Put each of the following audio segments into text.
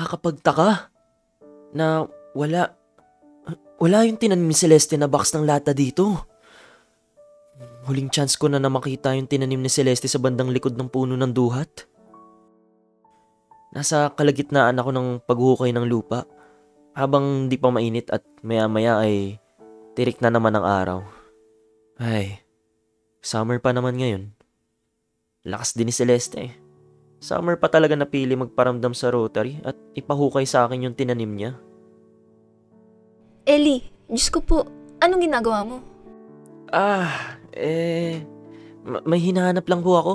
Nakakapagtaka na wala yung tinanim ni Celeste na box ng lata dito. Huling chance ko na makita yung tinanim ni Celeste sa bandang likod ng puno ng duhat. Nasa kalagitnaan ako ng paghuhukay ng lupa habang di pa mainit at maya-maya ay tirik na naman ang araw. Ay, summer pa naman ngayon. Lakas din ni Celeste. Summer pa talaga napili magparamdam sa Rotary at ipahukay sa akin yung tinanim niya. Ellie, Diyos ko po, anong ginagawa mo? May hinahanap lang po ako.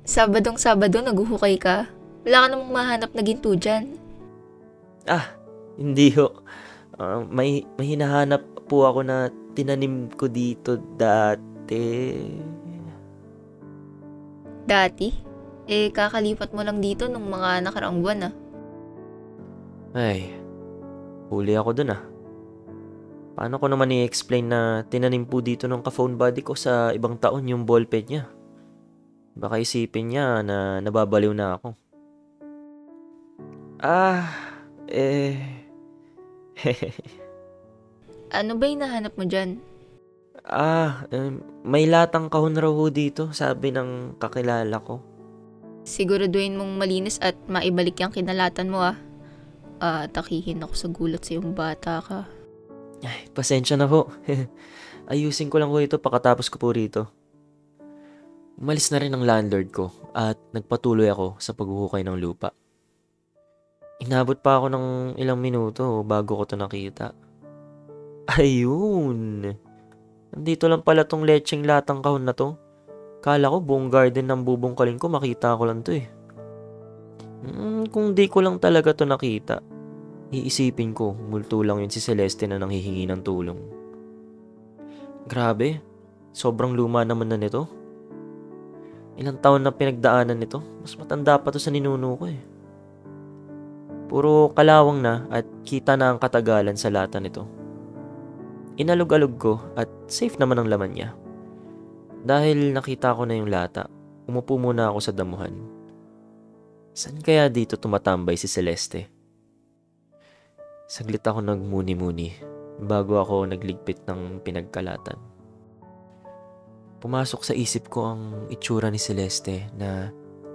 Sabadong-sabado naghuhukay ka? Wala ka namang mahanap na ginto dyan. Hindi ho. May hinahanap po ako na tinanim ko dito dati. Dati? Kakalipat mo lang dito nung mga nakaraang buwan Ay, huli ako dun Paano ko naman i-explain na tinanim po dito ng ka-phone buddy ko sa ibang taon yung ballpen niya? Baka isipin niya na nababaliw na ako. Ano ba yung nahanap mo dyan? May latang kahon raw ho dito, sabi ng kakilala ko. Siguraduhin mong malinis at maibalik yung kinalatan mo takihin ako sa gulat sa iyong bata ka. Ay, pasensya na po. Ayusin ko lang po ito pagkatapos ko po rito. Umalis na rin ang landlord ko at nagpatuloy ako sa paghuhukay ng lupa. Inabot pa ako ng ilang minuto bago ko ito nakita. Ayun! Nandito lang pala tong lecheng latang kahon na to. Kala ko buong garden ng bubungkalin ko makita ko lang to Kung di ko lang talaga to nakita, iisipin ko multo lang yun si Celeste na nanghihingi ng tulong. Grabe, sobrang luma naman na nito. Ilang taon na pinagdaanan nito, mas matanda pa to sa ninuno ko Puro kalawang na at kita na ang katagalan sa lata nito. Inalog-alog ko at safe naman ang laman niya. Dahil nakita ko na yung lata, umupo muna ako sa damuhan. Saan kaya dito tumatambay si Celeste? Saglit ako nagmuni-muni bago ako nagligpit ng pinagkalatan. Pumasok sa isip ko ang itsura ni Celeste na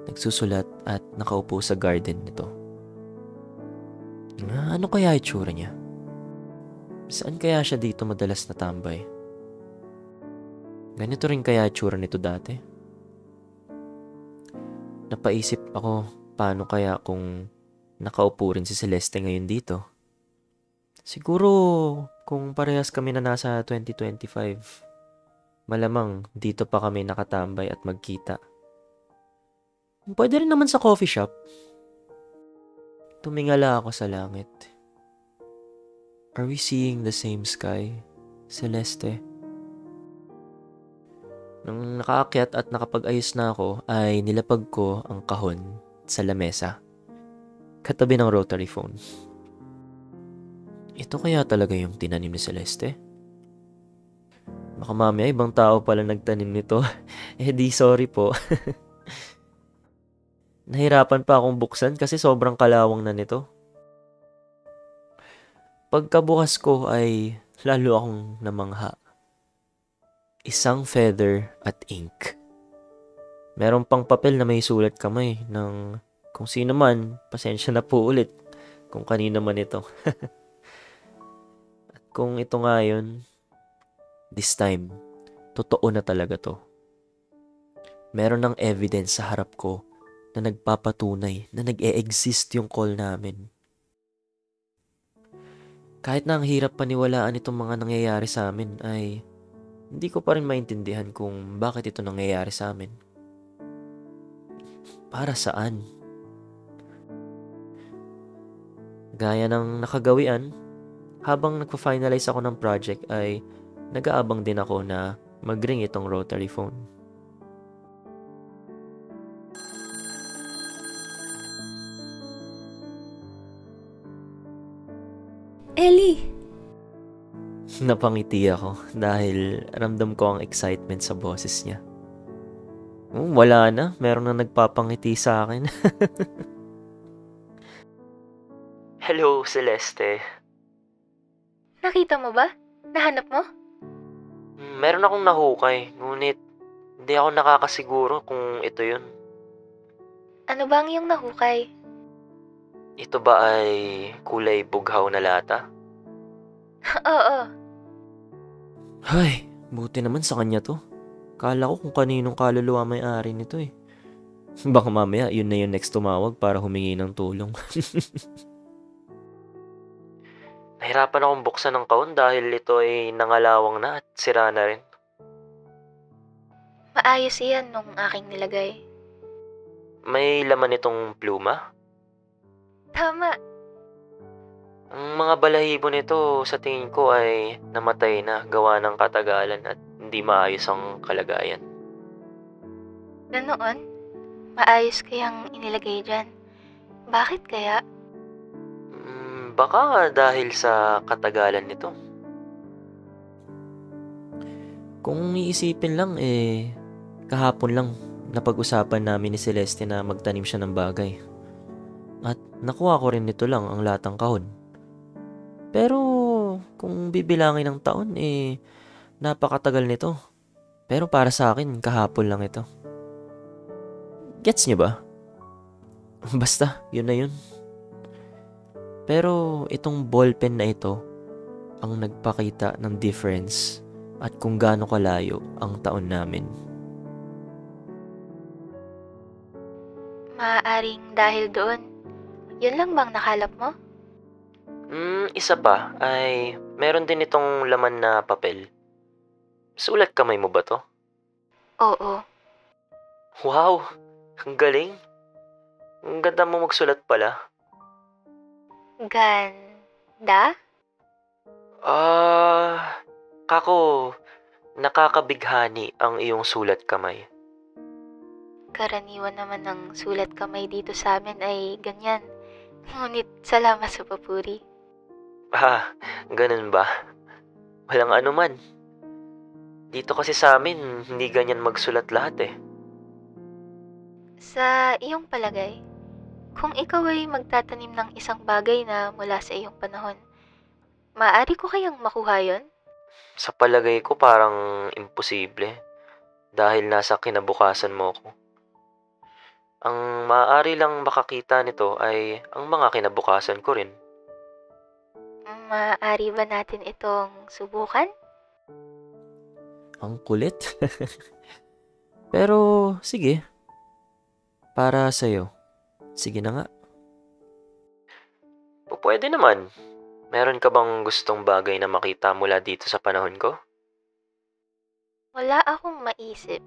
nagsusulat at nakaupo sa garden nito. Ano kaya itsura niya? Saan kaya siya dito madalas natambay? Ganito rin kaya itsura nito dati? Napaisip ako paano kaya kung nakaupo rin si Celeste ngayon dito. Siguro kung parehas kami na nasa 2025, malamang dito pa kami nakatambay at magkita. Pwede rin naman sa coffee shop. Tumingala ako sa langit. Are we seeing the same sky, Celeste? Nung nakaakyat at nakapag-ayos na ako, ay nilapag ko ang kahon sa lamesa, katabi ng rotary phone. Ito kaya talaga yung tinanim ni Celeste? Baka mamaya ibang tao pala nagtanim nito. Di sorry po. Nahirapan pa akong buksan kasi sobrang kalawang na nito. Pagkabukas ko ay lalo akong namangha. Isang feather at ink. Meron pang papel na may sulat kamay ng kung sino man, pasensya na po ulit kung kanino man ito. At kung ito nga yun, this time, totoo na talaga to. Meron ng evidence sa harap ko na nagpapatunay na nag-e-exist yung call namin. Kahit na ang hirap paniwalaan itong mga nangyayari sa amin ay hindi ko pa rin maintindihan kung bakit ito nangyayari sa amin. Para saan? Gaya ng nakagawian, habang nagpa-finalize ako ng project ay nag-aabang din ako na mag-ring itong rotary phone. Ellie! Napangiti ako dahil ramdam ko ang excitement sa boses niya. Wala na, meron na nagpapangiti sa akin. Hello, Celeste. Nakita mo ba? Nahanap mo? Meron akong nahukay, ngunit hindi ako nakakasiguro kung ito yun. Ano ba ang iyong nahukay? Ito ba ay kulay bughaw na lata? Oo. Hay, buti naman sa kanya to. Kala ko kung kaninong kaluluwa may-ari nito eh. Baka mamaya yun na yung next tumawag para humingi ng tulong. Nahirapan akong buksan ng kahon dahil ito ay nangalawang na at sira na rin. Maayos iyan nung aking nilagay. May laman itong pluma. Tama. Ang mga balahibo nito sa tingin ko ay namatay na gawa ng katagalan at hindi maayos ang kalagayan. Ganoon? Maayos kayang inilagay dyan. Bakit kaya? Baka dahil sa katagalan nito. Kung iisipin lang kahapon lang napag-usapan namin ni Celeste na magtanim siya ng bagay. At nakuha ko rin nito lang ang latang kahon. Pero kung bibilangin ng taon napakatagal nito. Pero para sa akin kahapon lang ito. Gets niyo ba? Basta, yun na yun. Pero itong ballpen na ito ang nagpakita ng difference at kung gaano kalayo ang taon namin. Maaaring dahil doon. Yun lang bang nakalap mo? Isa pa ay meron din itong laman na papel. Sulat kamay mo ba to? Oo. Wow! Ang galing! Ang ganda mo magsulat pala. Ganda? Kako, nakakabighani ang iyong sulat kamay. Karaniwan naman ng sulat kamay dito sa amin ay ganyan. Ngunit salamat sa papuri. Ganun ba? Walang anuman. Dito kasi sa amin, hindi ganyan magsulat lahat eh. Sa iyong palagay, kung ikaw ay magtatanim ng isang bagay na mula sa iyong panahon, maaari ko kayang makuha yon? Sa palagay ko parang imposible dahil nasa kinabukasan mo ko. Ang maaari lang makakita nito ay ang mga kinabukasan ko rin. Maaari ba natin itong subukan? Ang kulit. Pero sige. Para sa'yo. Sige na nga. Pwede naman. Meron ka bang gustong bagay na makita mula dito sa panahon ko? Wala akong maisip.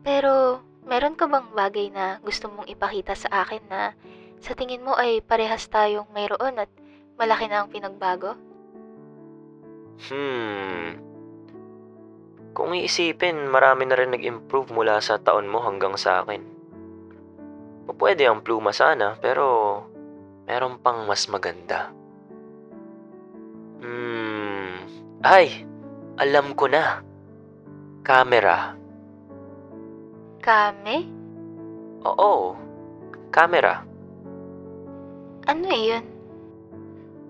Pero meron ka bang bagay na gusto mong ipakita sa akin na sa tingin mo ay parehas tayong mayroon at malaki na ang pinagbago? Kung iisipin, marami na rin nag-improve mula sa taon mo hanggang sa akin. Pwede ang pluma sana, pero meron pang mas maganda. Ay! Alam ko na! Camera. Kame? Oo, camera. Ano iyon?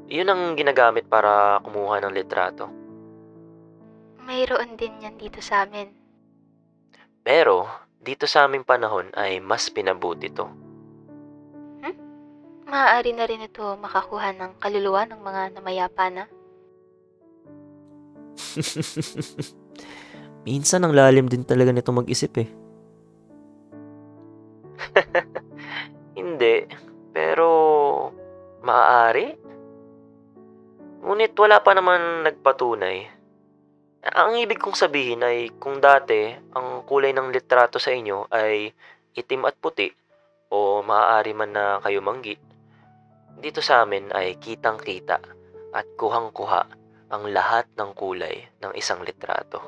Yun ang ginagamit para kumuha ng litrato. Mayroon din yan dito sa amin. Pero, dito sa aming panahon ay mas pinabuti to. Maaari na rin ito makakuha ng kaluluwa ng mga namayapa na. Minsan ang lalim din talaga nito mag-isip eh. Hindi, pero maaari. Ngunit wala pa naman nagpatunay. Ang ibig kong sabihin ay kung dati ang kulay ng litrato sa inyo ay itim at puti o maaari man na kayo manggi, dito sa amin ay kitang-kita at kuhang-kuha ang lahat ng kulay ng isang litrato.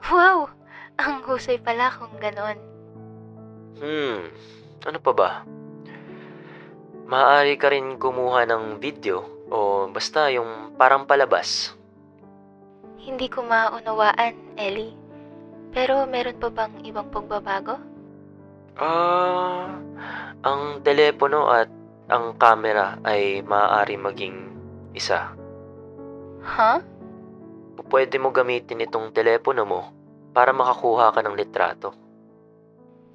Wow! Ang husay pala kung ganon. Ano pa ba? Maaari ka rin kumuha ng video o basta yung parang palabas. Hindi ko maunawaan, Ellie. Pero meron pa bang ibang pagbabago? Ang telepono at ang camera ay maaari maging isa. Ha? Pwede mo gamitin itong telepono mo para makakuha ka ng litrato.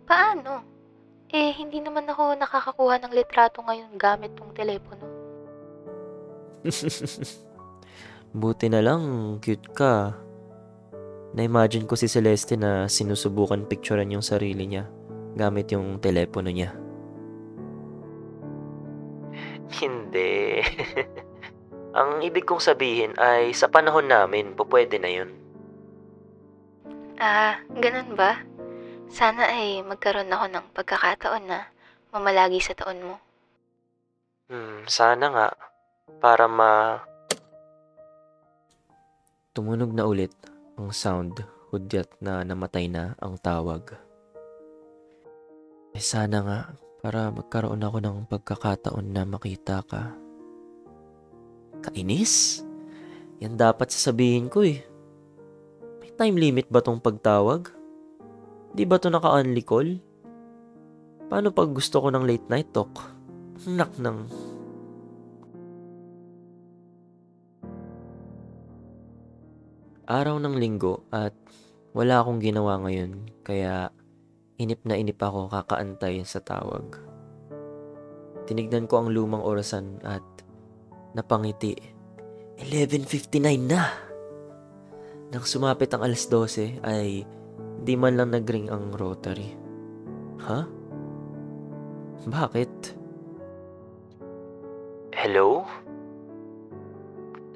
Paano? Hindi naman ako nakakakuha ng litrato ngayon gamit tong telepono. Buti na lang, cute ka. Na-imagine ko si Celeste na sinusubukan picturean yung sarili niya gamit yung telepono niya. Hindi. Ang ibig kong sabihin ay sa panahon namin, pwede na yun. Ganun ba? Sana ay magkaroon ako ng pagkakataon na mamalagi sa taon mo. Sana nga. Para Tumunog na ulit ang sound, hudyat na namatay na ang tawag. Sana nga, para magkaroon ako ng pagkakataon na makita ka. Kainis? Yan dapat sasabihin ko eh. May time limit ba tong pagtawag? Di ba to naka-only call? Paano pag gusto ko ng late night talk? Nak ng... Araw ng linggo at wala akong ginawa ngayon, kaya inip na inip ako kakaantay sa tawag. Tinignan ko ang lumang orasan at napangiti. 11:59 na! Nang sumapit ang 12:00 ay di man lang nagring ang rotary. Ha? Bakit? Hello?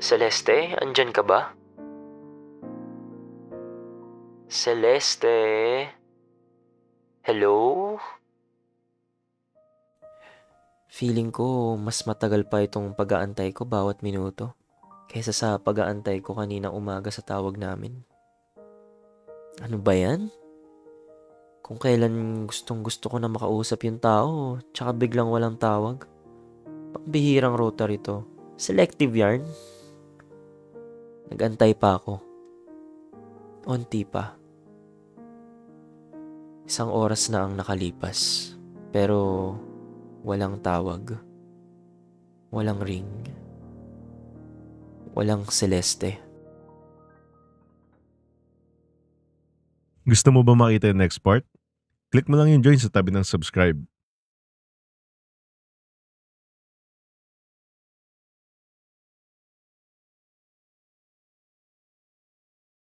Celeste, andyan ka ba? Celeste? Hello? Feeling ko mas matagal pa itong pag-aantay ko bawat minuto kaysa sa pag-aantay ko kaninang umaga sa tawag namin. Ano ba yan? Kung kailan gustong gusto ko na makausap yung tao, tsaka biglang walang tawag. Pambihirang rotary to. Selective yarn. Nag-antay pa ako. Onti pa. 1 oras na ang nakalipas. Pero walang tawag. Walang ring. Walang Celeste. Gusto mo ba makita yung next part? Click mo lang yung join sa tabi ng subscribe.